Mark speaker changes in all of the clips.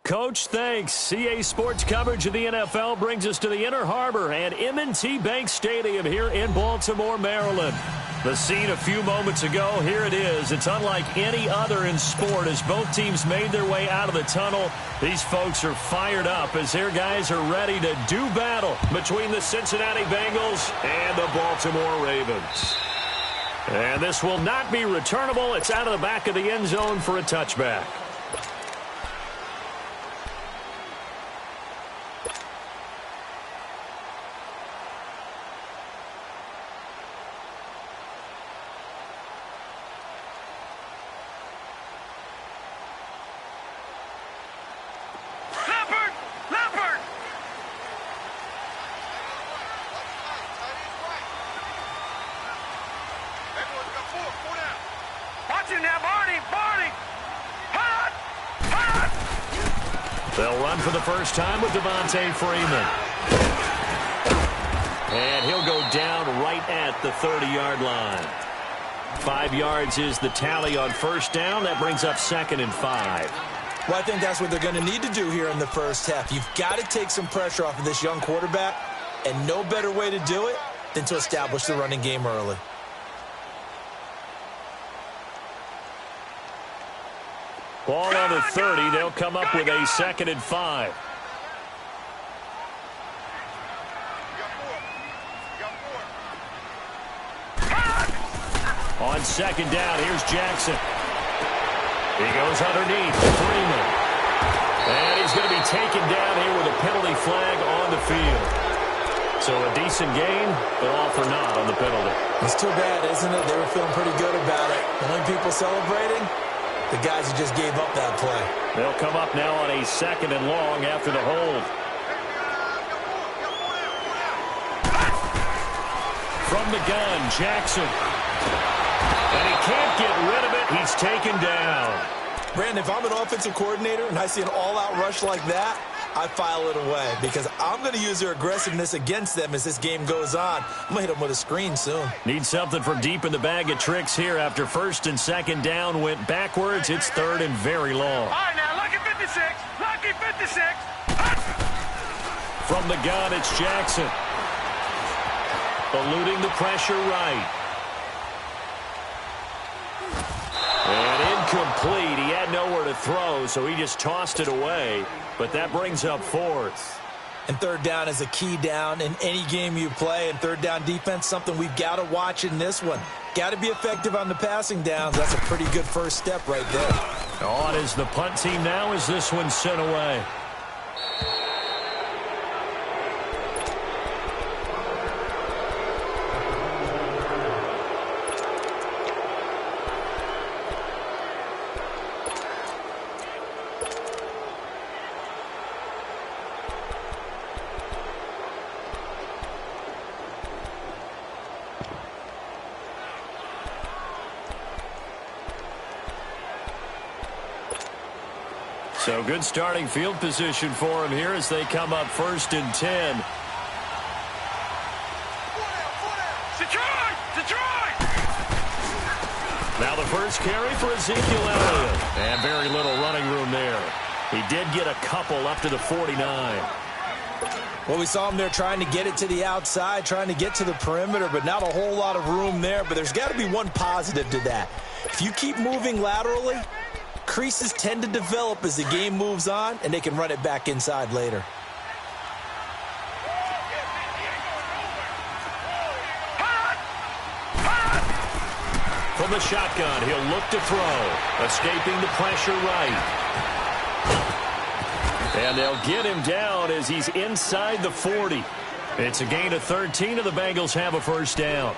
Speaker 1: Coach, thanks. CA Sports coverage of the NFL brings us to the Inner Harbor and M&T Bank Stadium here in Baltimore, Maryland. The scene a few moments ago, here it is. It's unlike any other in sport as both teams made their way out of the tunnel. These folks are fired up as their guys are ready to do battle between the Cincinnati Bengals and the Baltimore Ravens. And this will not be returnable. It's out of the back of the end zone for a touchback. They'll run for the first time with Devontae Freeman. And he'll go down right at the 30-yard line. 5 yards is the tally on first down. That brings up 2nd and 5.
Speaker 2: Well, I think that's what they're going to need to do here in the first half. You've got to take some pressure off of this young quarterback, and no better way to do it than to establish the running game early.
Speaker 1: Ball on the 30. They'll come up with a 2nd and 5. On 2nd down, here's Jackson. He goes underneath Freeman. And he's going to be taken down here with a penalty flag on the field. So a decent game, but all for naught on the penalty.
Speaker 2: It's too bad, isn't it? They were feeling pretty good about it. The only people celebrating, the guys who just gave up that play.
Speaker 1: They'll come up now on a 2nd and long after the hold. From the gun, Jackson. And he can't get rid of it. He's taken down.
Speaker 2: Brandon, if I'm an offensive coordinator and I see an all-out rush like that, I file it away because I'm going to use their aggressiveness against them as this game goes on. I'm going to hit them with a screen soon.
Speaker 1: Need something from deep in the bag of tricks here after 1st and 2nd down went backwards. It's 3rd and very long.
Speaker 3: All right, now, lucky 56. Lucky 56.
Speaker 1: From the gun, it's Jackson. Eluding the pressure right. And incomplete. He had nowhere to throw, so he just tossed it away. But that brings up 4th.
Speaker 2: And 3rd down is a key down in any game you play. And 3rd down defense, something we've got to watch in this one. Got to be effective on the passing downs. That's a pretty good first step right there.
Speaker 1: On is the punt team now as this one's sent away. So good starting field position for him here as they come up 1st and 10.
Speaker 3: Detroit!
Speaker 1: Now the first carry for Ezekiel Elliott. And very little running room there. He did get a couple up to the 49.
Speaker 2: Well, we saw him there trying to get it to the outside, trying to get to the perimeter, but not a whole lot of room there. But there's got to be one positive to that. If you keep moving laterally, creases tend to develop as the game moves on, and they can run it back inside later.
Speaker 1: From the shotgun, he'll look to throw. Escaping the pressure right. And they'll get him down as he's inside the 40. It's a gain of 13, and the Bengals have a first down.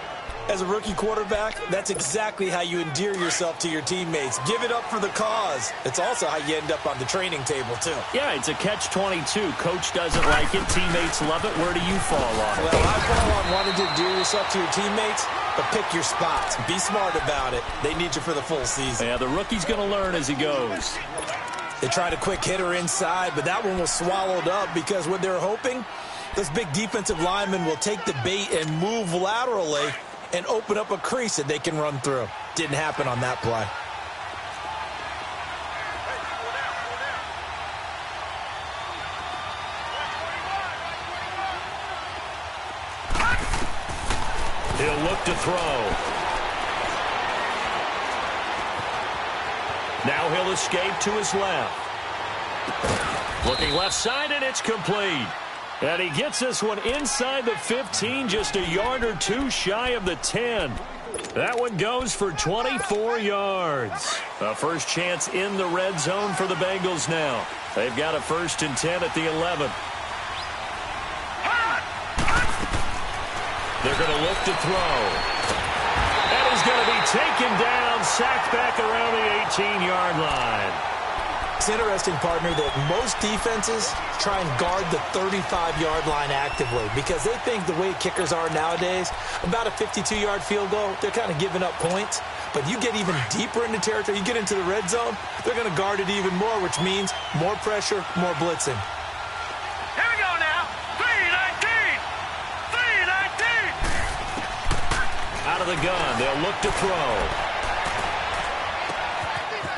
Speaker 2: As a rookie quarterback, that's exactly how you endear yourself to your teammates. Give it up for the cause. It's also how you end up on the training table, too.
Speaker 1: Yeah, it's a catch-22. Coach doesn't like it. Teammates love it. Where do you fall on it?
Speaker 2: Well, I fall on wanting to endear yourself to your teammates, but pick your spots. Be smart about it. They need you for the full season.
Speaker 1: Yeah, the rookie's going to learn as he goes.
Speaker 2: They tried a quick hitter inside, but that one was swallowed up because what they're hoping, those big defensive linemen will take the bait and move laterally and open up a crease that they can run through. Didn't happen on that play.
Speaker 1: He'll look to throw. Now he'll escape to his left. Looking left side, and it's complete. And he gets this one inside the 15, just a yard or two shy of the 10. That one goes for 24 yards. A first chance in the red zone for the Bengals now. They've got a 1st and 10 at the 11. They're going to look to throw. And he's going to be taken down, sacked back around the 18-yard line.
Speaker 2: It's interesting, partner, that most defenses try and guard the 35-yard line actively because they think the way kickers are nowadays, about a 52-yard field goal, they're kind of giving up points. But you get even deeper into territory, you get into the red zone, they're going to guard it even more, which means more pressure, more blitzing.
Speaker 3: Here we go now. 3-19. 3-19.
Speaker 1: Out of the gun, they'll look to throw.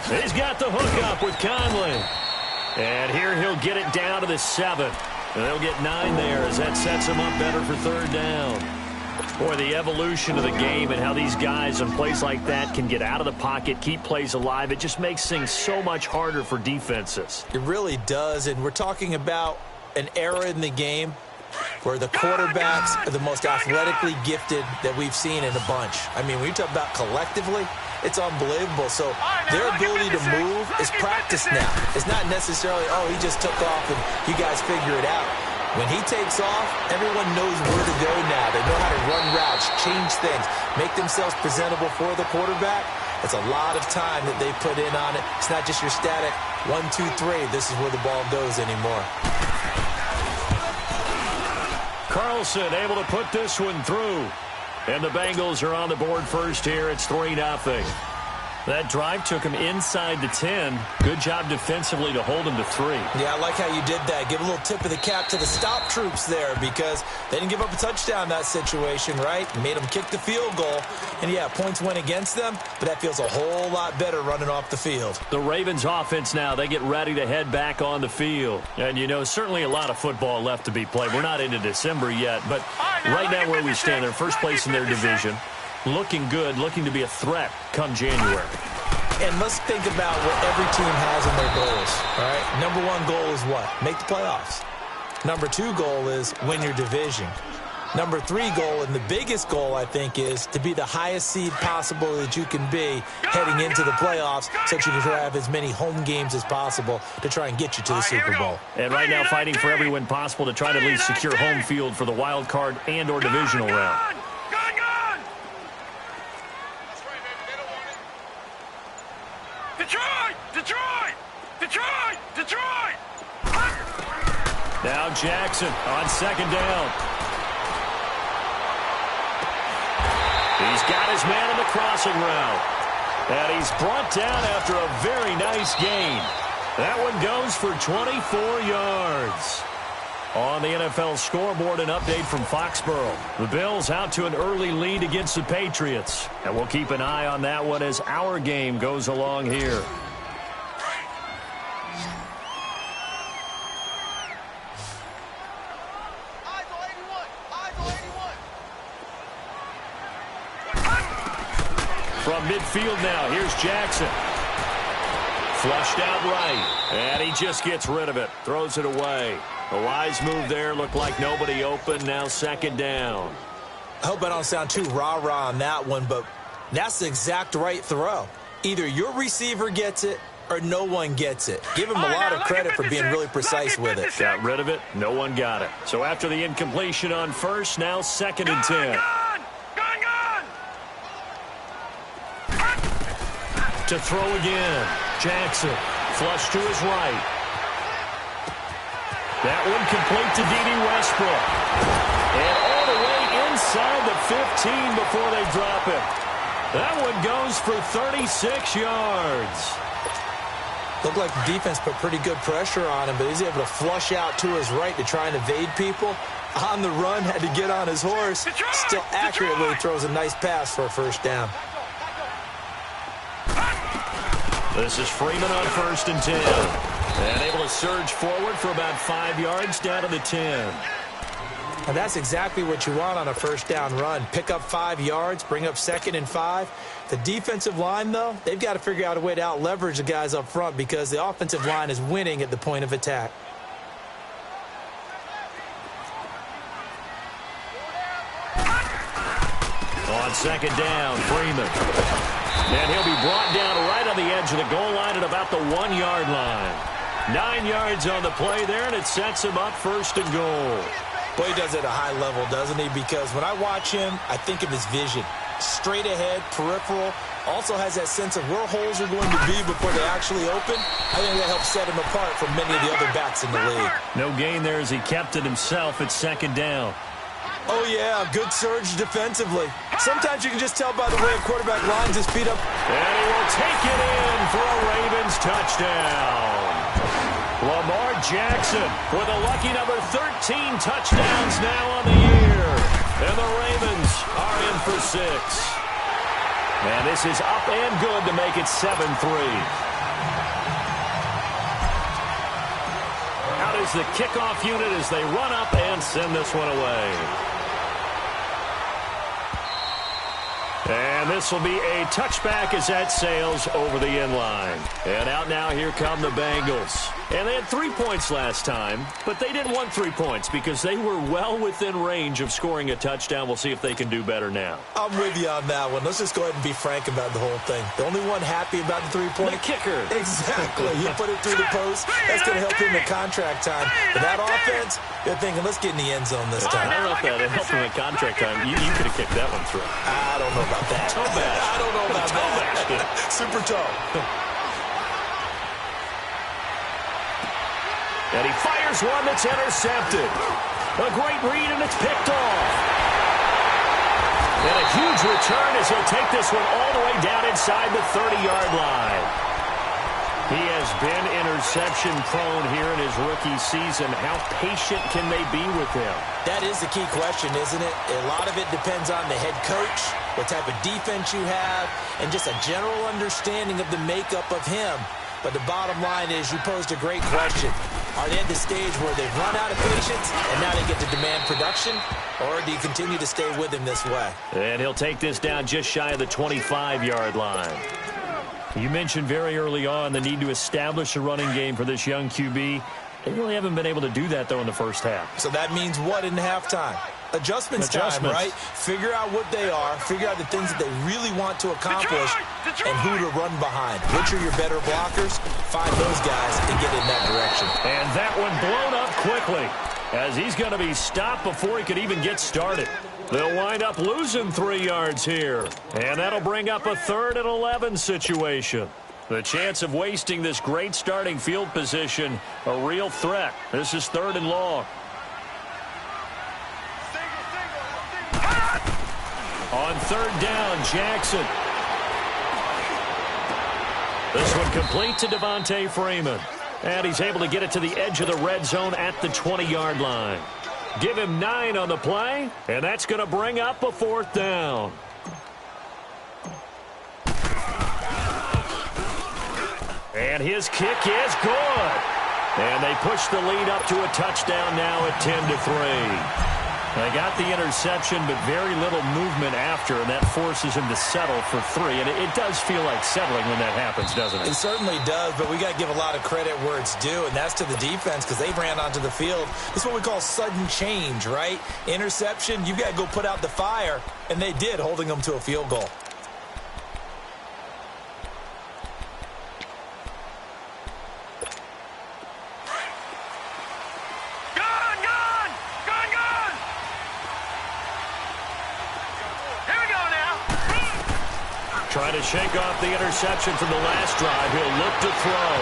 Speaker 1: He's got the hook up with Conley. And here he'll get it down to the 7. And they'll get 9 there as that sets him up better for 3rd down. Boy, the evolution of the game and how these guys in plays like that can get out of the pocket, keep plays alive, it just makes things so much harder for defenses.
Speaker 2: It really does, and we're talking about an era in the game where the quarterbacks are the most athletically gifted that we've seen in a bunch. I mean, when you talk about collectively, it's unbelievable. So their ability to move is practiced now. It's not necessarily, oh, he just took off and you guys figure it out. When he takes off, everyone knows where to go now. They know how to run routes, change things, make themselves presentable for the quarterback. It's a lot of time that they put in on it. It's not just your static 1, 2, 3. This is where the ball goes anymore.
Speaker 1: Carlson able to put this one through. And the Bengals are on the board first here. It's 3-0. That drive took him inside the 10. Good job defensively to hold him to 3.
Speaker 2: Yeah, I like how you did that. Give a little tip of the cap to the stop troops there because they didn't give up a touchdown in that situation, right? Made them kick the field goal. And, yeah, points went against them, but that feels a whole lot better running off the field.
Speaker 1: The Ravens offense now, they get ready to head back on the field. And, you know, certainly a lot of football left to be played. We're not into December yet, but right now where we stand, they're first place in their division. Looking good, looking to be a threat come January.
Speaker 2: And let's think about what every team has in their goals, all right? Number 1 goal is what? Make the playoffs. Number 2 goal is win your division. Number 3 goal, and the biggest goal, I think, is to be the highest seed possible that you can be heading into the playoffs so that you can have as many home games as possible to try and get you to the Super Bowl.
Speaker 1: And right now fighting for every win possible to try to at least secure home field for the wild card and or divisional round.
Speaker 3: Detroit!
Speaker 1: Now Jackson on 2nd down. He's got his man on the crossing route. And he's brought down after a very nice gain. That one goes for 24 yards. On the NFL scoreboard, an update from Foxborough. The Bills out to an early lead against the Patriots. And we'll keep an eye on that one as our game goes along here. From midfield now, here's Jackson. Flushed out right, and he just gets rid of it. Throws it away. A wise move there. Looked like nobody open. Now 2nd down.
Speaker 2: I hope I don't sound too rah-rah on that one, but that's the exact right throw. Either your receiver gets it or no one gets it. Give him a lot of credit for being really precise with it.
Speaker 1: Got rid of it. No one got it. So after the incompletion on first, now 2nd and 10. To throw again. Jackson, flush to his right. That one complete to D.D. Westbrook. And all the way inside the 15 before they drop it. That one goes for 36 yards.
Speaker 2: Looked like the defense put pretty good pressure on him, but he's able to flush out to his right to try and evade people. On the run, had to get on his horse. Still accurately throws a nice pass for a 1st down.
Speaker 1: This is Freeman on 1st and 10. And able to surge forward for about 5 yards down to the 10.
Speaker 2: And that's exactly what you want on a first down run. Pick up 5 yards, bring up 2nd and 5. The defensive line, though, they've got to figure out a way to out-leverage the guys up front because the offensive line is winning at the point of attack.
Speaker 1: On 2nd down, Freeman. And he'll be brought down right on the edge of the goal line at about the 1-yard line. 9 yards on the play there, and it sets him up 1st and goal.
Speaker 2: Well, he does it at a high level, doesn't he? Because when I watch him, I think of his vision. Straight ahead, peripheral. Also has that sense of where holes are going to be before they actually open. I think that helps set him apart from many of the other backs in the league.
Speaker 1: No gain there as he kept it himself at 2nd down.
Speaker 2: Oh, yeah, good surge defensively. Sometimes you can just tell by the way a quarterback lines his feet up.
Speaker 1: And he will take it in for a Ravens touchdown. Lamar Jackson with a lucky number 13 touchdowns now on the year. And the Ravens are in for 6. And this is up and good to make it 7-3. Out is the kickoff unit as they run up and send this one away. And this will be a touchback as that sails over the end line. And out now, here come the Bengals. And they had 3 points last time, but they didn't want 3 points because they were well within range of scoring a touchdown. We'll see if they can do better now.
Speaker 2: I'm with you on that one. Let's just go ahead and be frank about the whole thing. The only one happy about the 3-point.
Speaker 1: The kicker.
Speaker 2: Exactly. You put it through the post. That's going to help him in contract time. But that offense, they're thinking, let's get in the end zone this time.
Speaker 1: I don't know if that helped him in contract time. You could have kicked that one through.
Speaker 2: I don't know about that.
Speaker 1: Toe bash.
Speaker 2: I don't know about
Speaker 1: toe
Speaker 2: that.
Speaker 1: Bash.
Speaker 2: Super toe.
Speaker 1: And he fires one that's intercepted. A great read, and it's picked off. And a huge return as he'll take this one all the way down inside the 30-yard line. He has been interception-prone here in his rookie season. How patient can they be with him?
Speaker 2: That is the key question, isn't it? A lot of it depends on the head coach, what type of defense you have, and just a general understanding of the makeup of him. But the bottom line is you posed a great question. Are they at the stage where they've run out of patience and now they get to demand production? Or do you continue to stay with him this way?
Speaker 1: And he'll take this down just shy of the 25-yard line. You mentioned very early on the need to establish a running game for this young QB. They really haven't been able to do that, though, in the first half.
Speaker 2: So that means what in halftime? Adjustments time, right? Figure out what they are, figure out the things that they really want to accomplish, and who to run behind. Which are your better blockers? Find those guys and get in that direction.
Speaker 1: And that one blown up quickly as he's going to be stopped before he could even get started. They'll wind up losing 3 yards here, and that'll bring up a 3rd and 11 situation. The chance of wasting this great starting field position, a real threat. This is 3rd and long. On 3rd down, Jackson. This one complete to Devontae Freeman. And he's able to get it to the edge of the red zone at the 20-yard line. Give him 9 on the play, and that's going to bring up a 4th down. And his kick is good. And they push the lead up to a touchdown now at 10-3. They got the interception, but very little movement after, and that forces him to settle for 3. And it does feel like settling when that happens, doesn't it?
Speaker 2: It certainly does, but we got to give a lot of credit where it's due, and that's to the defense because they ran onto the field. This is what we call sudden change, right? Interception, you've got to go put out the fire, and they did, holding them to a field goal.
Speaker 1: Trying to shake off the interception from the last drive. He'll look to throw.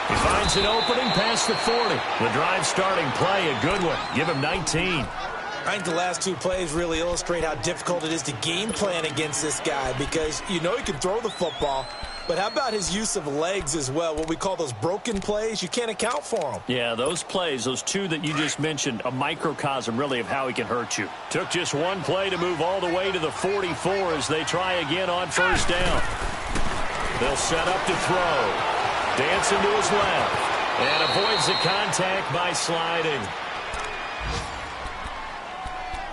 Speaker 1: He finds an opening past the 40. The drive starting play, a good one. Give him 19.
Speaker 2: I think the last 2 plays really illustrate how difficult it is to game plan against this guy because you know he can throw the football, but how about his use of legs as well? What we call those broken plays, you can't account for them.
Speaker 1: Yeah, those plays, those 2 that you just mentioned, a microcosm really of how he can hurt you. Took just 1 play to move all the way to the 44 as they try again on 1st down. They'll set up to throw. Dancing to his left. And avoids the contact by sliding.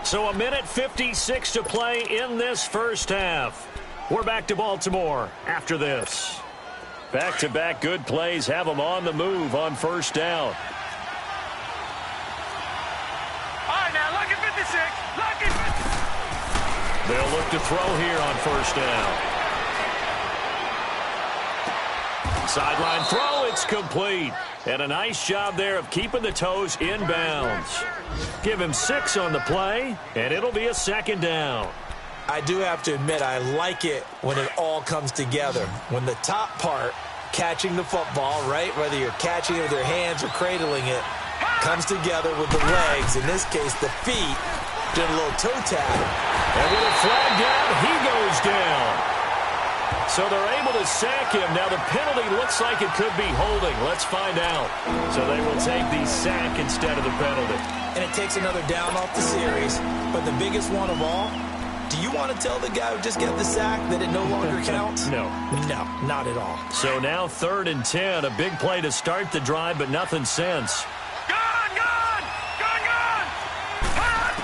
Speaker 1: So 1:56 to play in this first half. We're back to Baltimore after this. Back-to-back good plays have them on the move on first down.
Speaker 3: All right, now, lucky 56. Lucky 56.
Speaker 1: They'll look to throw here on first down. Sideline throw, it's complete. And a nice job there of keeping the toes in bounds. Give him 6 on the play, and it'll be a second down.
Speaker 2: I do have to admit, I like it when it all comes together. When the top part, catching the football, right, whether you're catching it with your hands or cradling it, comes together with the legs, in this case the feet, doing a little toe tap.
Speaker 1: And with a flag down, he goes down. So they're able to sack him. Now the penalty looks like it could be holding. Let's find out. So they will take the sack instead of the penalty.
Speaker 2: And it takes another down off the series. But the biggest one of all, do you want to tell the guy who just got the sack that it no longer counts?
Speaker 1: No.
Speaker 2: No, not at all.
Speaker 1: So now 3rd and 10. A big play to start the drive, but nothing since.
Speaker 3: Gone, gone, gone, gone.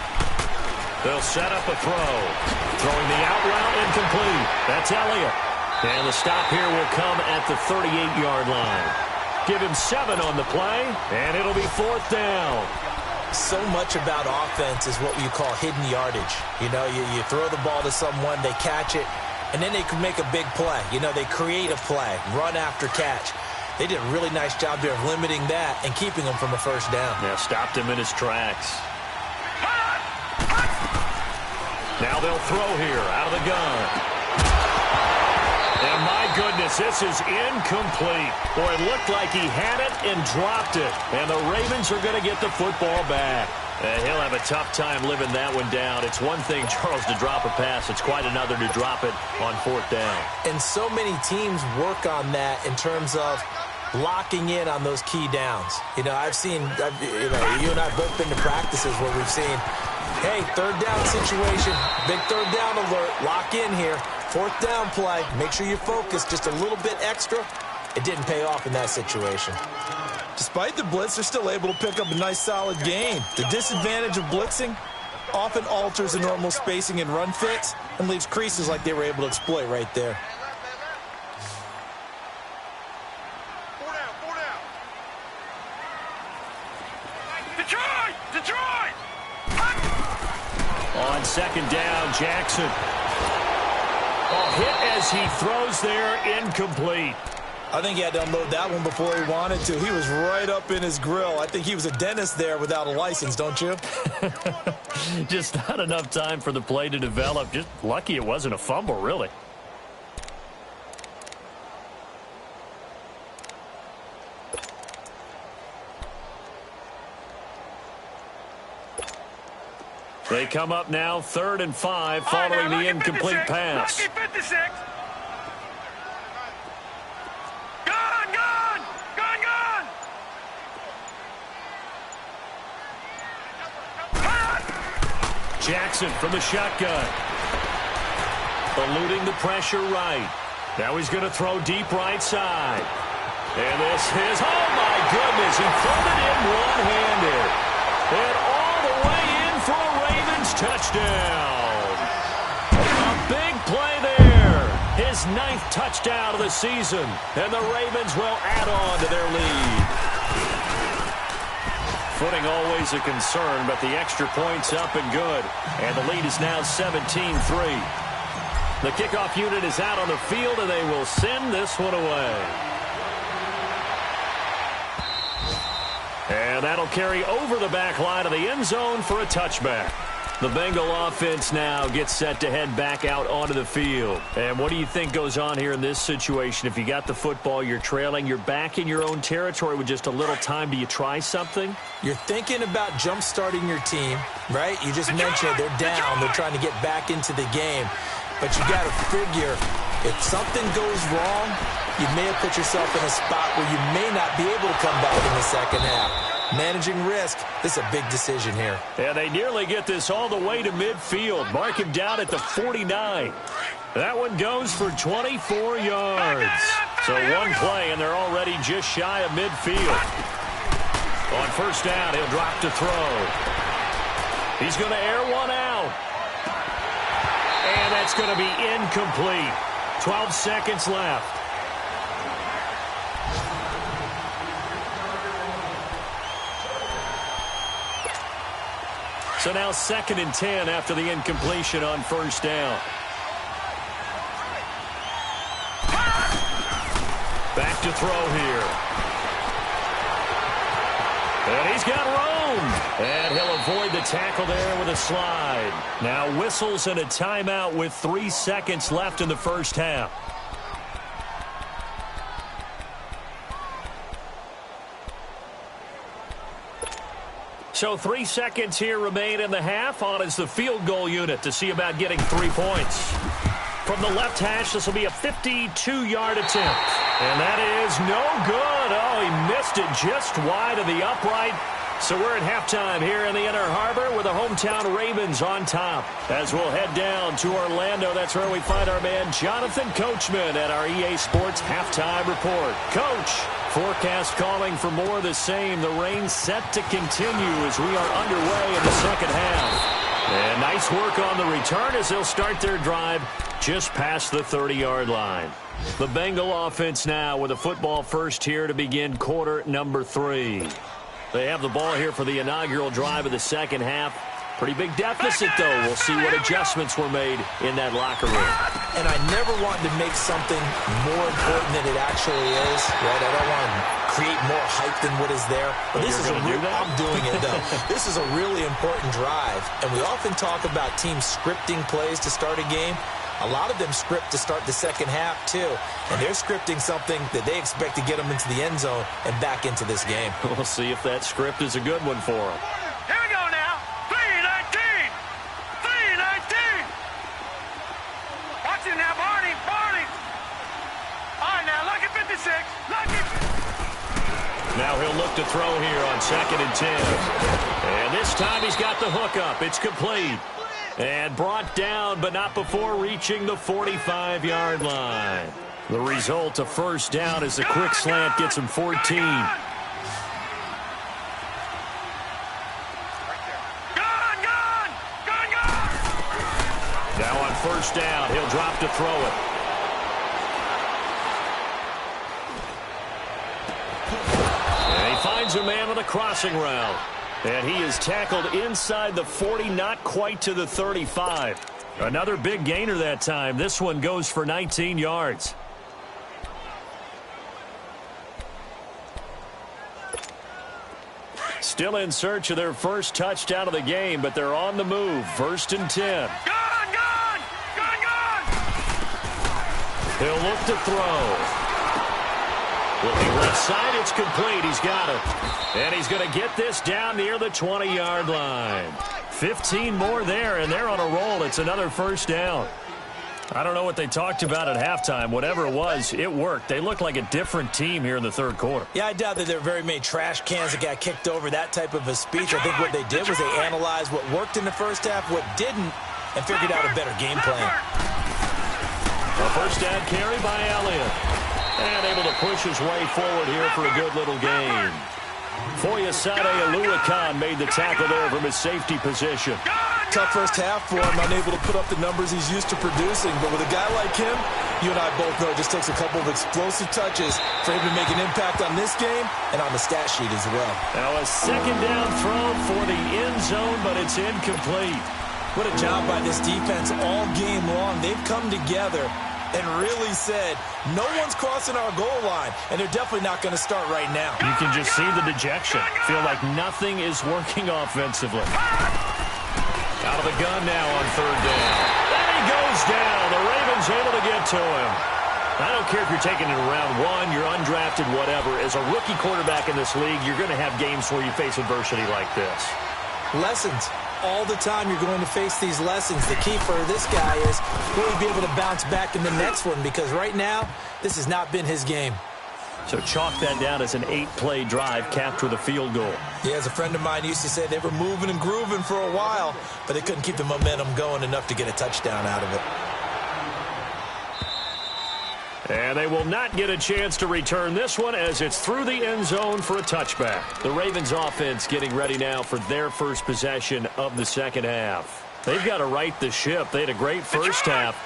Speaker 1: They'll set up a throw. Throwing the out route incomplete. That's Elliott. And the stop here will come at the 38-yard line. Give him 7 on the play, and it'll be 4th down.
Speaker 2: So much about offense is what you call hidden yardage. You know, you throw the ball to someone, they catch it, and then they can make a big play. You know, they create a play, run after catch. They did a really nice job there of limiting that and keeping him from a first down.
Speaker 1: Yeah, stopped him in his tracks. Now they'll throw here out of the gun. And my goodness, this is incomplete. Boy, it looked like he had it and dropped it. And the Ravens are going to get the football back. He'll have a tough time living that one down. It's one thing, Charles, to drop a pass. It's quite another to drop it on 4th down.
Speaker 2: And so many teams work on that in terms of locking in on those key downs. You know, you and I have both been to practices where we've seen, hey, 3rd down situation, big 3rd down alert, lock in here. 4th down play, make sure you focus just a little bit extra. It didn't pay off in that situation. Despite the blitz, they're still able to pick up a nice solid gain. The disadvantage of blitzing often alters the normal spacing and run fits and leaves creases like they were able to exploit right there.
Speaker 3: 4 down, 4 down. Detroit! Detroit!
Speaker 1: On 2nd down, Jackson. Hit as he throws there, incomplete.
Speaker 2: I think he had to unload that one before he wanted to. He was right up in his grill. I think he was a dentist there without a license, don't you?
Speaker 1: Just not enough time for the play to develop. Just lucky it wasn't a fumble, really. They come up now 3rd and 5 following the incomplete pass.
Speaker 3: Lucky 56. Gone, gone, gone, gone.
Speaker 1: Jackson from the shotgun. Eluding the pressure right. Now he's going to throw deep right side. And this is, oh my goodness, he threw it in one-handed. And all the way in for a Ravens touchdown. A big play there. His 9th touchdown of the season. And the Ravens will add on to their lead. Footing always a concern, but the extra point's up and good. And the lead is now 17-3. The kickoff unit is out on the field, and they will send this one away. And that'll carry over the back line of the end zone for a touchback. The Bengal offense now gets set to head back out onto the field. And what do you think goes on here in this situation? If you got the football, you're trailing, you're back in your own territory with just a little time. Do you try something?
Speaker 2: You're thinking about jump-starting your team, right? You just mentioned they're down. They're trying to get back into the game. But you got to figure, if something goes wrong, you may have put yourself in a spot where you may not be able to come back in the second half. Managing risk, this is a big decision here.
Speaker 1: And they nearly get this all the way to midfield. Mark him down at the 49. That one goes for 24 yards. So one play, and they're already just shy of midfield. On first down, he'll drop to throw. He's going to air one out. And that's going to be incomplete. 12 seconds left. So now 2nd and 10 after the incompletion on first down. Back to throw here. And he's got room. And he'll avoid the tackle there with a slide. Now whistles and a timeout with 3 seconds left in the first half. So 3 seconds here remain in the half. On is the field goal unit to see about getting 3 points. From the left hash, this will be a 52-yard attempt. And that is no good. Oh, he missed it just wide of the upright. So we're at halftime here in the Inner Harbor with the hometown Ravens on top. As we'll head down to Orlando, that's where we find our man Jonathan Coachman at our EA Sports Halftime Report. Coach, forecast calling for more of the same. The rain set to continue as we are underway in the second half. And nice work on the return as they'll start their drive just past the 30-yard line. The Bengal offense now with a football first here to begin quarter number 3. They have the ball here for the inaugural drive of the second half. Pretty big deficit, though. We'll see what adjustments were made in that locker room.
Speaker 2: And I never want to make something more important than it actually is, right? I don't want to create more hype than what is there. But this is I'm doing it, though. This is a really important drive. And we often talk about teams scripting plays to start a game. A lot of them script to start the second half, too. And they're scripting something that they expect to get them into the end zone and back into this game.
Speaker 1: We'll see if that script is a good one for them.
Speaker 3: Here we go now. 3-19. 3-19. Watch it now, Barney. Barney. All right, now, lucky 56. Lucky.
Speaker 1: Now he'll look to throw here on 2nd and 10. And this time he's got the hook up. It's complete. And brought down, but not before reaching the 45-yard line. The result, a first down as the quick slant gets him 14.
Speaker 3: Gone.
Speaker 1: Now on first down, he'll drop to throw it. And he finds a man on a crossing route. And he is tackled inside the 40, not quite to the 35. Another big gainer that time. This one goes for 19 yards. Still in search of their first touchdown of the game, but they're on the move. 1st and 10.
Speaker 3: Gone.
Speaker 1: He'll look to throw. Looking left side, it's complete. He's got it. And he's going to get this down near the 20-yard line. 15 more there, and they're on a roll. It's another first down. I don't know what they talked about at halftime. Whatever it was, it worked. They look like a different team here in the third quarter.
Speaker 2: Yeah, I doubt that there were very many trash cans that got kicked over, that type of a speech. I think what they did was they analyzed what worked in the first half, what didn't, and figured out a better game plan.
Speaker 1: A first down carry by Elliott. And able to push his way forward here for a good little gain. Foyesade Oluwakan made the tackle there from his safety position.
Speaker 2: Tough first half for him, unable to put up the numbers he's used to producing. But with a guy like him, you and I both know it just takes a couple of explosive touches for him to make an impact on this game and on the stat sheet as well.
Speaker 1: Now a second down throw for the end zone, but it's incomplete.
Speaker 2: What a job by this defense all game long. They've come together and really said, no one's crossing our goal line, and they're definitely not going to start right now.
Speaker 1: You can just see the dejection. Feel like nothing is working offensively. Out of the gun now on 3rd down. And he goes down. The Ravens able to get to him. I don't care if you're taking it in round 1, you're undrafted, whatever. As a rookie quarterback in this league, you're going to have games where you face adversity like this.
Speaker 2: Lessons. All the time you're going to face these lessons. The key for this guy is will he be able to bounce back in the next one, because right now this has not been his game.
Speaker 1: So chalk that down as an 8-play drive capped with a field goal.
Speaker 2: Yeah, as a friend of mine used to say, they were moving and grooving for a while, but they couldn't keep the momentum going enough to get a touchdown out of it.
Speaker 1: And they will not get a chance to return this one as it's through the end zone for a touchback. The Ravens offense getting ready now for their first possession of the second half. They've got to right the ship. They had a great first half,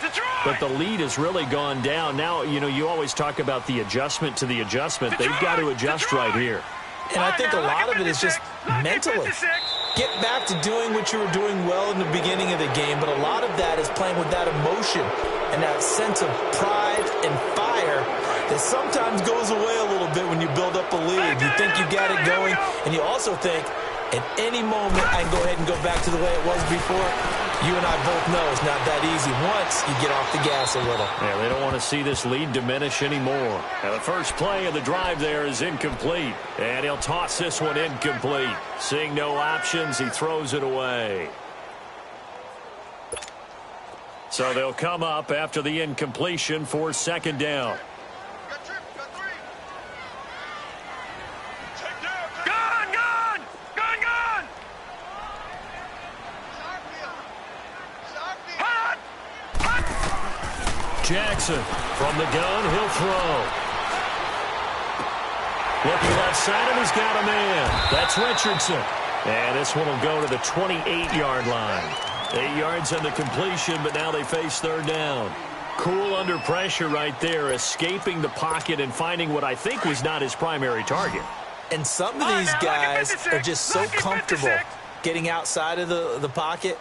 Speaker 1: but the lead has really gone down. Now, you always talk about the adjustment to the adjustment. They've got to adjust right here.
Speaker 2: And I think a lot of it is just mentally. Get back to doing what you were doing well in the beginning of the game, but a lot of that is playing with that emotion and that sense of pride and fire that sometimes goes away a little bit when you build up a lead. You think you got it going, and you also think, at any moment, I can go ahead and go back to the way it was before. You and I both know it's not that easy once you get off the gas a little.
Speaker 1: Yeah, they don't want to see this lead diminish anymore. Now, the first play of the drive there is incomplete. And he'll toss this one incomplete. Seeing no options, he throws it away. So they'll come up after the incompletion for second down. Jackson from the gun, he'll throw. Looking left side, and he's got a man. That's Richardson. And this one will go to the 28-yard line. 8 yards on the completion, but now they face third down. Cool under pressure right there, escaping the pocket and finding what I think was not his primary target.
Speaker 2: And some of these guys are just so comfortable getting outside of the pocket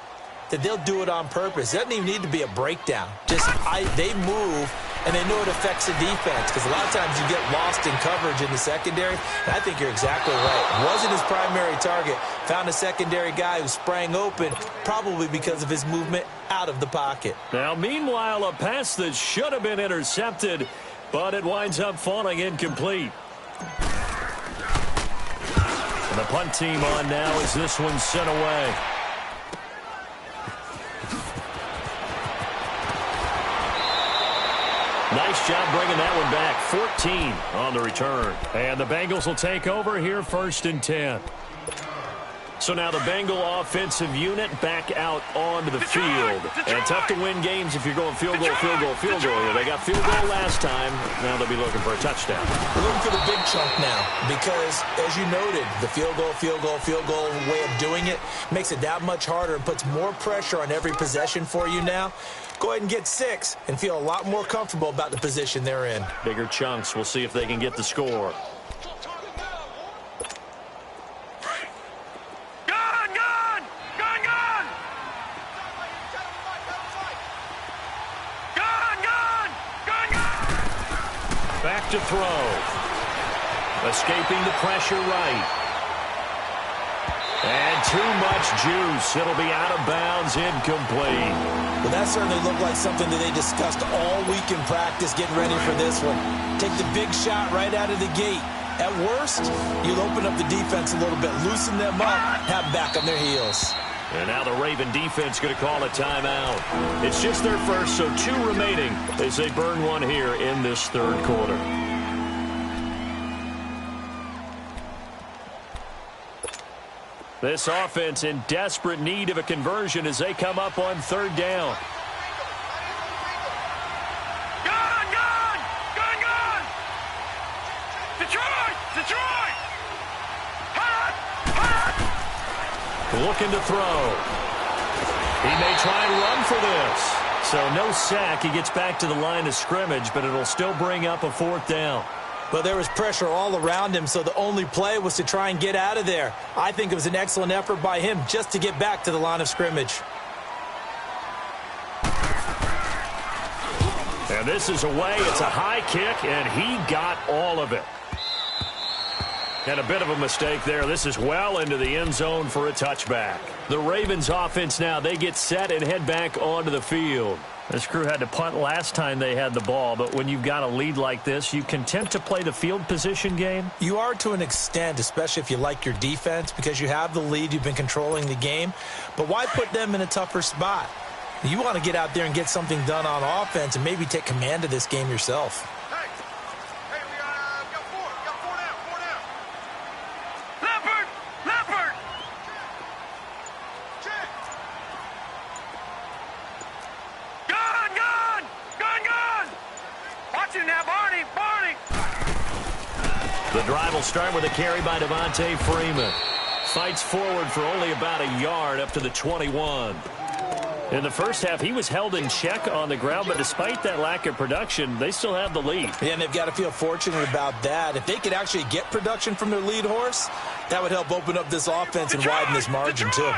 Speaker 2: that they'll do it on purpose. It doesn't even need to be a breakdown. Just they move, and they know it affects the defense, because a lot of times you get lost in coverage in the secondary. And I think you're exactly right. Wasn't his primary target. Found a secondary guy who sprang open, probably because of his movement out of the pocket.
Speaker 1: Now, meanwhile, a pass that should have been intercepted, but it winds up falling incomplete. And the punt team on now as this one's sent away. Nice job bringing that one back. 14 on the return. And the Bengals will take over here first and 10. So now the Bengal offensive unit back out onto the field. And tough to win games if you're going field goal, field goal, field goal here. They got field goal last time. Now they'll be looking for a touchdown.
Speaker 2: We're looking for the big chunk now because, as you noted, the field goal way of doing it makes it that much harder and puts more pressure on every possession for you now. Go ahead and get 6 and feel a lot more comfortable about the position they're in.
Speaker 1: Bigger chunks. We'll see if they can get the score. Back to throw. Escaping the pressure right. And too much juice. It'll be out of bounds, incomplete.
Speaker 2: Well, that certainly looked like something that they discussed all week in practice getting ready for this one. Take the big shot right out of the gate. At worst, you'll open up the defense a little bit, loosen them up, have back on their heels.
Speaker 1: And now the Raven defense going to call a timeout. It's just their first, so 2 remaining as they burn one here in this third quarter. This offense in desperate need of a conversion as they come up on third down. Looking to throw. He may try and run for this. So no sack. He gets back to the line of scrimmage, but it'll still bring up a fourth down.
Speaker 2: Well, there was pressure all around him, so the only play was to try and get out of there. I think it was an excellent effort by him just to get back to the line of scrimmage.
Speaker 1: And this is away. It's a high kick, and he got all of it. And a bit of a mistake there. This is well into the end zone for a touchback. The Ravens offense now, they get set and head back onto the field. This crew had to punt last time they had the ball, but when you've got a lead like this, you content to play the field position game?
Speaker 2: You are to an extent, especially if you like your defense, because you have the lead, you've been controlling the game. But why put them in a tougher spot? You want to get out there and get something done on offense and maybe take command of this game yourself.
Speaker 3: Watch it now,
Speaker 1: The drive will start with a carry by Devontae Freeman. Fights forward for only about a yard up to the 21. In the first half, he was held in check on the ground, but despite that lack of production, they still have the lead.
Speaker 2: Yeah, and they've got to feel fortunate about that. If they could actually get production from their lead horse, that would help open up this offense and widen this margin, too.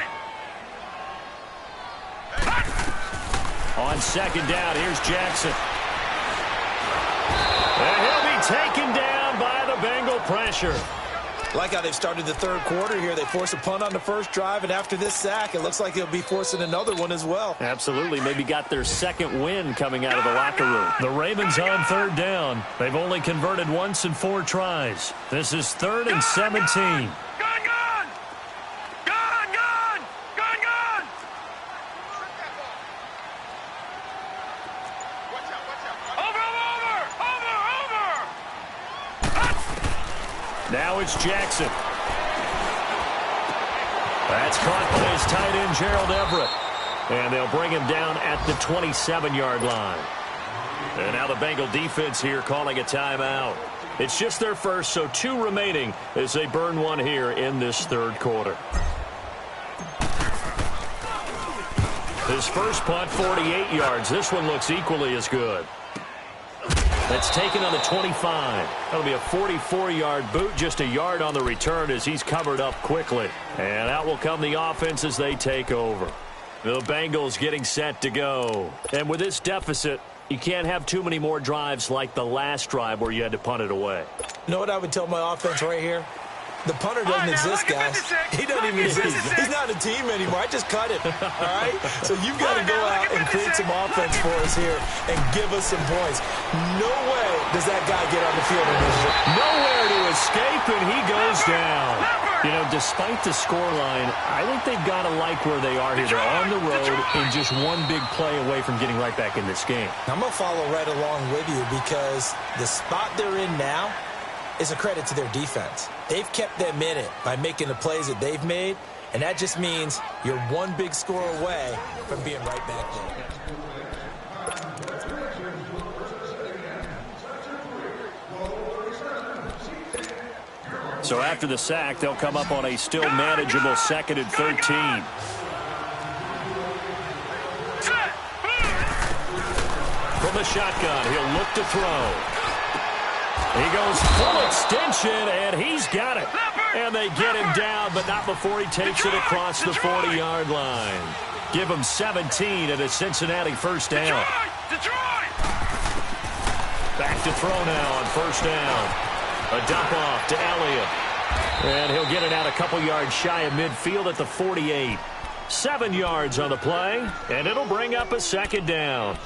Speaker 1: On second down, here's Jackson. And he'll be taken down by the Bengal pressure.
Speaker 2: Like how they've started the third quarter here. They force a punt on the first drive, and after this sack, it looks like they'll be forcing another one as well.
Speaker 1: Absolutely. Maybe got their second win coming out of the locker room. The Ravens on third down. They've only converted once in 4 tries. This is 3rd and 17. Now it's Jackson. That's caught by his tight end, Gerald Everett. And they'll bring him down at the 27-yard line. And now the Bengal defense here calling a timeout. It's just their first, so 2 remaining as they burn one here in this third quarter. His first punt, 48 yards. This one looks equally as good. That's taken on the 25. That'll be a 44-yard boot, just a yard on the return as he's covered up quickly. And out will come the offense as they take over. The Bengals getting set to go. And with this deficit, you can't have too many more drives like the last drive where you had to punt it away.
Speaker 2: You know what I would tell my offense right here? The punter doesn't exist, guys. He doesn't even exist. He's not a team anymore. I just cut it. All right? So you've got to go out and create some offense for us here and give us some points. No way does that guy get on the field in this.
Speaker 1: Nowhere to escape, and he goes down. You know, despite the scoreline, I think they've got to like where they are here. They're on the road and just one big play away from getting right back in this game.
Speaker 2: I'm going to follow right along with you because the spot they're in now is a credit to their defense. They've kept them in it by making the plays that they've made, and that just means you're one big score away from being right back
Speaker 1: there. So after the sack, they'll come up on a still manageable 2nd and 13. From the shotgun, he'll look to throw. He goes full extension, and he's got it. And they get him down, but not before he takes it across the 40-yard line. Give him 17 at a Cincinnati first down. Back to throw now on first down. A dump off to Elliott. And he'll get it out a couple yards shy of midfield at the 48. 7 yards on the play, and it'll bring up a 2nd down.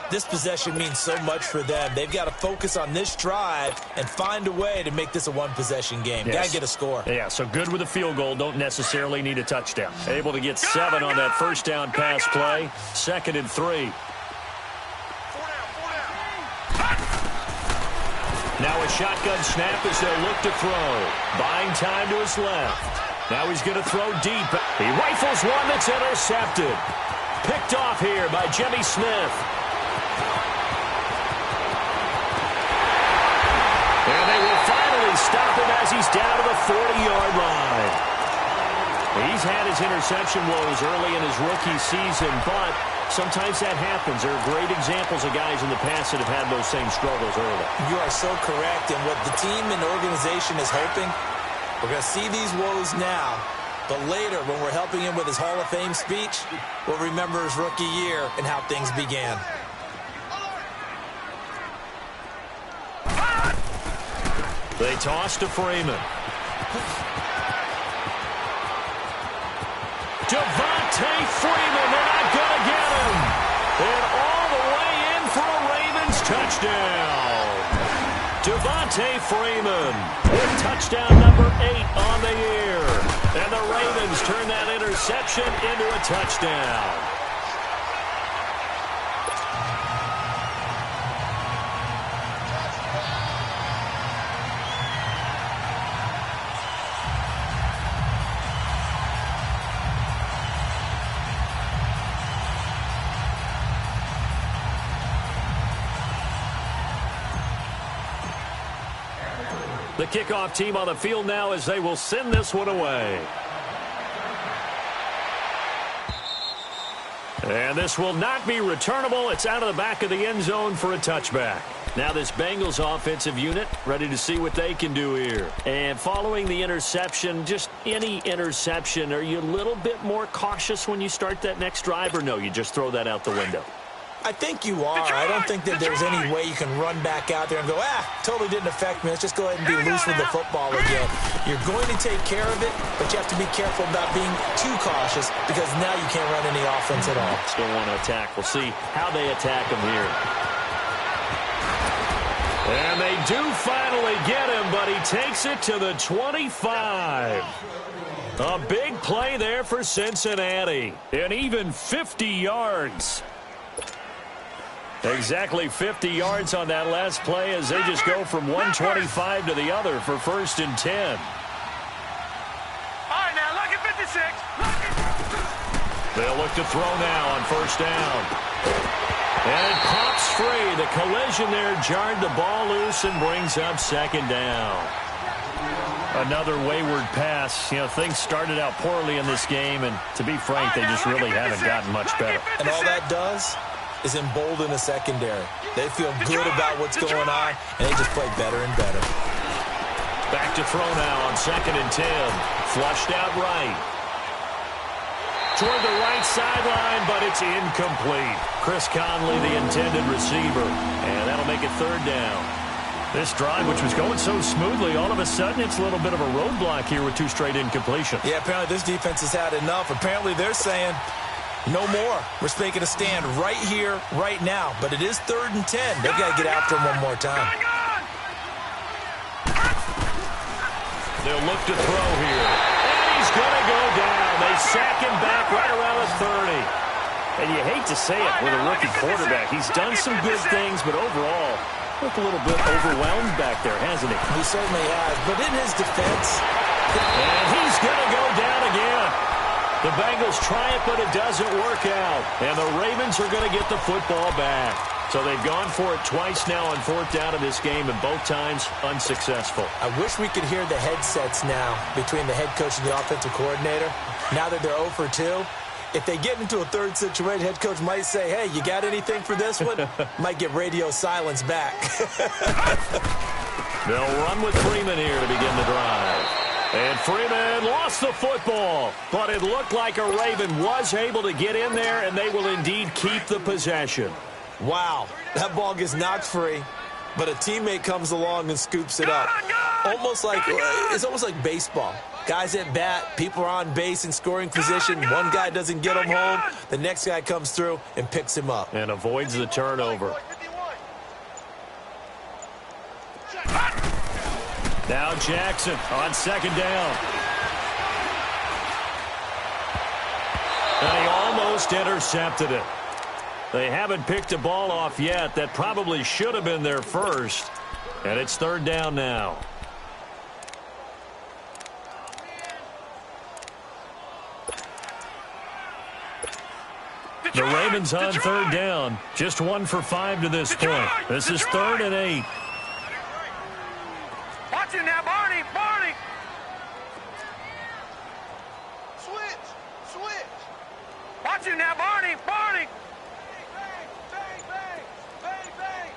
Speaker 2: This possession means so much for them. They've got to focus on this drive and find a way to make this a one-possession game.
Speaker 1: Yes.
Speaker 2: Got to get a score.
Speaker 1: Yeah, so good with a field goal. Don't necessarily need a touchdown. Able to get 7 on that first down pass play. 2nd and 3. Now a shotgun snap as they'll look to throw. Buying time to his left. Now he's going to throw deep. He rifles one that's intercepted. Picked off here by Jimmy Smith. And they will finally stop him as he's down to the 40-yard line. He's had his interception woes early in his rookie season, but sometimes that happens. There are great examples of guys in the past that have had those same struggles early.
Speaker 2: You are so correct, and what the team and organization is hoping, we're going to see these woes now, but later when we're helping him with his Hall of Fame speech, we'll remember his rookie year and how things began.
Speaker 1: They toss to Freeman. Devontae Freeman, they're not going to get him. And all the way in for a Ravens touchdown. Devontae Freeman with touchdown number 8 on the year. And the Ravens turn that interception into a touchdown. The kickoff team on the field now as they will send this one away. And this will not be returnable. It's out of the back of the end zone for a touchback. Now this Bengals offensive unit ready to see what they can do here. And following the interception, just any interception, are you a little bit more cautious when you start that next drive, or no, you just throw that out the window?
Speaker 2: I think you are. I don't think that there's any way you can run back out there and go, totally didn't affect me. Let's just go ahead and be loose with the football again. You're going to take care of it, but you have to be careful about being too cautious because now you can't run any offense at all.
Speaker 1: Still want to attack. We'll see how they attack him here. And they do finally get him, but he takes it to the 25. A big play there for Cincinnati. And even 50 yards. Exactly 50 yards on that last play as they just go from 125 to the other for 1st and 10.
Speaker 3: All right, now, look at 56.
Speaker 1: They'll look to throw now on 1st down. And it pops free. The collision there jarred the ball loose and brings up 2nd down. Another wayward pass. You know, things started out poorly in this game, and to be frank, they just really haven't gotten much better.
Speaker 2: And all that does is embolden the secondary. They feel good about what's going on, and they just play better and better.
Speaker 1: Back to throw now on 2nd and 10. Flushed out right. Toward the right sideline, but it's incomplete. Chris Conley, the intended receiver, and that'll make it 3rd down. This drive, which was going so smoothly, all of a sudden it's a little bit of a roadblock here with 2 straight incompletions.
Speaker 2: Yeah, apparently this defense has had enough. Apparently they're saying, no more. We're making a stand right here, right now. But it is 3rd and 10. They've got to get after him one more time.
Speaker 1: They'll look to throw here. And he's going to go down. They sack him back right around the 30. And you hate to say it with a rookie quarterback. He's done some good things, but overall, looked a little bit overwhelmed back there, hasn't he?
Speaker 2: He certainly has. But in his defense,
Speaker 1: and he's going to go down again. The Bengals try it, but it doesn't work out. And the Ravens are going to get the football back. So they've gone for it twice now on 4th down in this game, and both times unsuccessful.
Speaker 2: I wish we could hear the headsets now between the head coach and the offensive coordinator. Now that they're 0 for 2, if they get into a 3rd situation, head coach might say, hey, you got anything for this one? Might get radio silence back.
Speaker 1: They'll run with Freeman here to begin the drive. And Freeman lost the football, but it looked like a Raven was able to get in there, and they will indeed keep the possession.
Speaker 2: Wow, that ball gets knocked free, but a teammate comes along and scoops it up. It's almost like baseball. Guys at bat, people are on base in scoring position. One guy doesn't get him home. The next guy comes through and picks him up.
Speaker 1: And avoids the turnover. Now Jackson on 2nd down. And he almost intercepted it. They haven't picked a ball off yet. That probably should have been their first. And it's 3rd down now. The Ravens on 3rd down. Just 1 for 5 to this point. This is 3rd and 8.
Speaker 3: Watch it now, Barney. Switch. Watch it now, Barney. Bang, bang.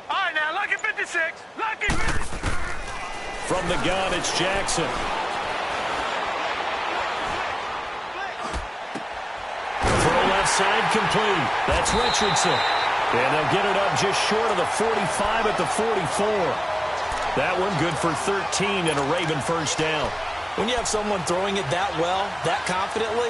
Speaker 3: All right, now, lucky 56. Lucky.
Speaker 1: From the gun, it's Jackson. Throw left side complete. That's Richardson. And they'll get it up just short of the 45 at the 44. That one good for 13 and a Raven 1st down.
Speaker 2: When you have someone throwing it that well, that confidently,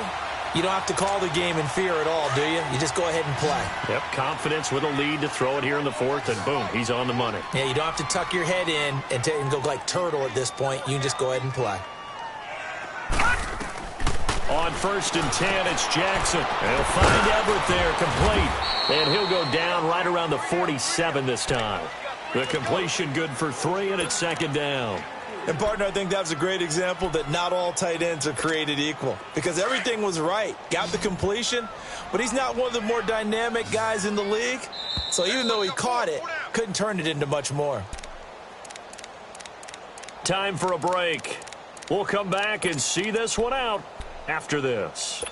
Speaker 2: you don't have to call the game in fear at all, do you? You just go ahead and play.
Speaker 1: Yep, confidence with a lead to throw it here in the 4th, and boom, he's on the money.
Speaker 2: Yeah, you don't have to tuck your head in and go like turtle at this point. You can just go ahead and play.
Speaker 1: On 1st and 10, it's Jackson. He'll find Everett there, complete. And he'll go down right around the 47 this time. The completion good for 3, and it's 2nd down.
Speaker 2: And, partner, I think that was a great example that not all tight ends are created equal. Because everything was right. Got the completion, but he's not one of the more dynamic guys in the league. So even though he caught it, couldn't turn it into much more.
Speaker 1: Time for a break. We'll come back and see this one out after this.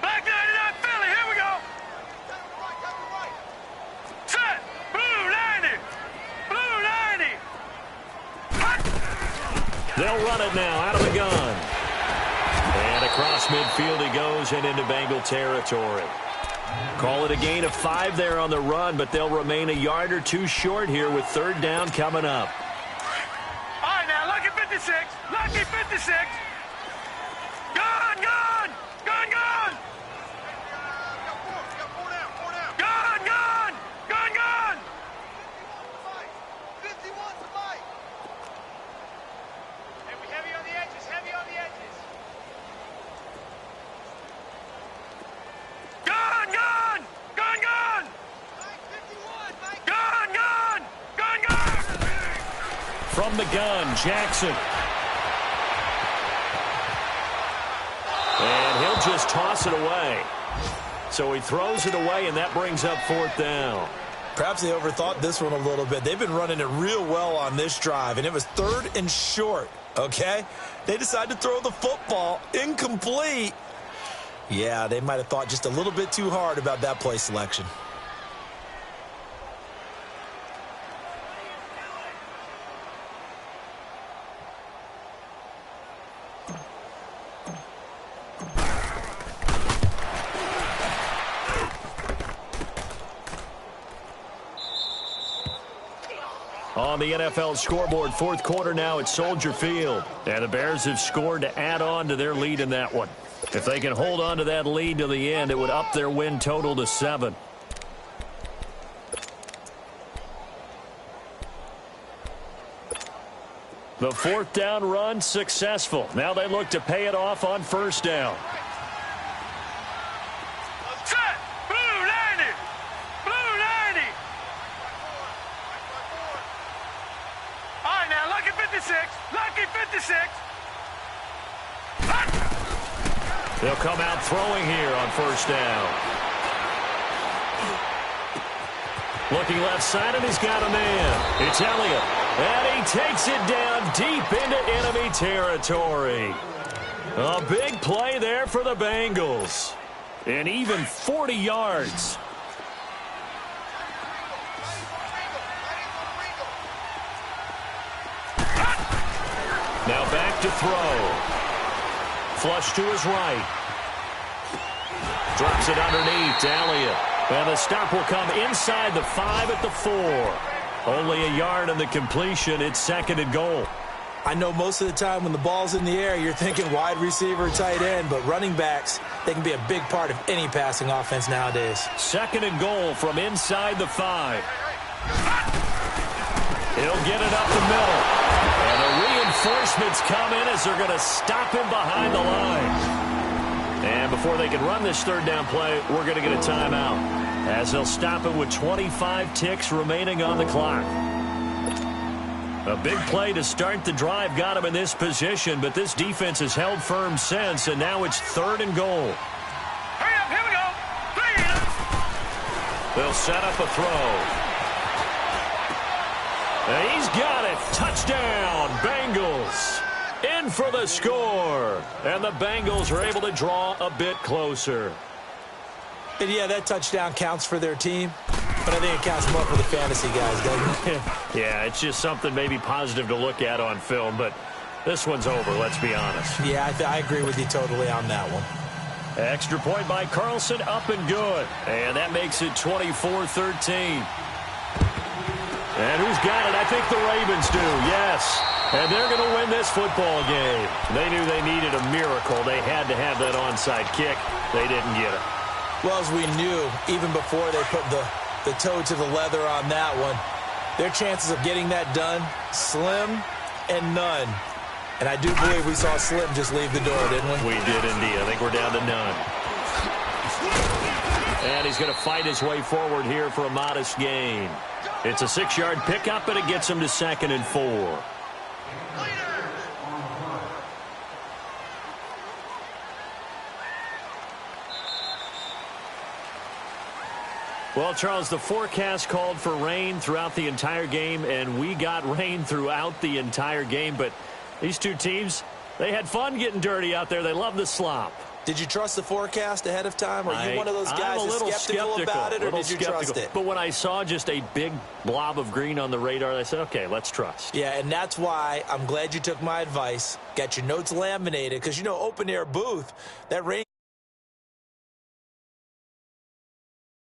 Speaker 3: Back 99 Philly, here we go. Set, blue 90, blue 90.
Speaker 1: They'll run it now out of the gun. And across midfield he goes and into Bengal territory. Call it a gain of 5 there on the run, but they'll remain a yard or two short here with third down coming up.
Speaker 3: All right, now, lucky 56. Lucky 56. Gun, gun. Gun, gun. Gun, gun. Gun, gun. 51 to Mike. Heavy on the edges. Heavy on the edges. Gun, gun. Gun, gun. Mike 51. Mike. Gun, gun. Gun, gun.
Speaker 1: From the gun, Jackson. And he'll just toss it away. So he throws it away, and that brings up fourth down.
Speaker 2: Perhaps they overthought this one a little bit. They've been running it real well on this drive, and it was 3rd and short, okay? They decided to throw the football incomplete. Yeah, they might have thought just a little bit too hard about that play selection.
Speaker 1: On the NFL scoreboard, fourth quarter now at Soldier Field. And the Bears have scored to add on to their lead in that one. If they can hold on to that lead to the end, it would up their win total to 7. The fourth down run successful. Now they look to pay it off on first down.
Speaker 3: Set, blue 90. Blue 90. All right, now, lucky 56. Lucky 56.
Speaker 1: They'll come out throwing here on first down. Looking left side, and he's got a man. It's Elliott. And he takes it down deep into enemy territory. A big play there for the Bengals. And even 40 yards. Now back to throw. Flush to his right. Drops it underneath to Elliott. And the stop will come inside the 5 at the 4. Only a yard on the completion. It's 2nd and goal.
Speaker 2: I know most of the time when the ball's in the air, you're thinking wide receiver, tight end, but running backs, they can be a big part of any passing offense nowadays.
Speaker 1: 2nd and goal from inside the 5. He'll get it up the middle. And the reinforcements come in as they're going to stop him behind the line. And before they can run this third down play, we're going to get a timeout, as they'll stop him with 25 ticks remaining on the clock. A big play to start the drive got him in this position, but this defense has held firm since, and now it's 3rd and goal.
Speaker 3: Hurry up, here we go. 3.
Speaker 1: They'll set up a throw. And he's got it. Touchdown, Bengals. In for the score. And the Bengals are able to draw a bit closer.
Speaker 2: And yeah, that touchdown counts for their team, but I think it counts more for the fantasy guys, doesn't it?
Speaker 1: Yeah, it's just something maybe positive to look at on film, but this one's over, let's be honest.
Speaker 2: Yeah, I agree with you totally on that one.
Speaker 1: Extra point by Carlson, up and good. And that makes it 24-13. And who's got it? I think the Ravens do, yes. And they're going to win this football game. They knew they needed a miracle. They had to have that onside kick. They didn't get it.
Speaker 2: Well, as we knew, even before they put the toe to the leather on that one, their chances of getting that done, slim and none. And I do believe we saw Slim just leave the door, didn't we?
Speaker 1: We did indeed. I think we're down to none. And he's going to fight his way forward here for a modest gain. It's a 6-yard pickup, and it gets him to 2nd and 4. Well, Charles, the forecast called for rain throughout the entire game, and we got rain throughout the entire game. But these two teams, they had fun getting dirty out there. They love the slop.
Speaker 2: Did you trust the forecast ahead of time? Are you one of those guys that's skeptical about it, or did you trust it?
Speaker 1: But when I saw just a big blob of green on the radar, I said, okay, let's trust.
Speaker 2: Yeah, and that's why I'm glad you took my advice. Got your notes laminated, because, you know, open-air booth, that rain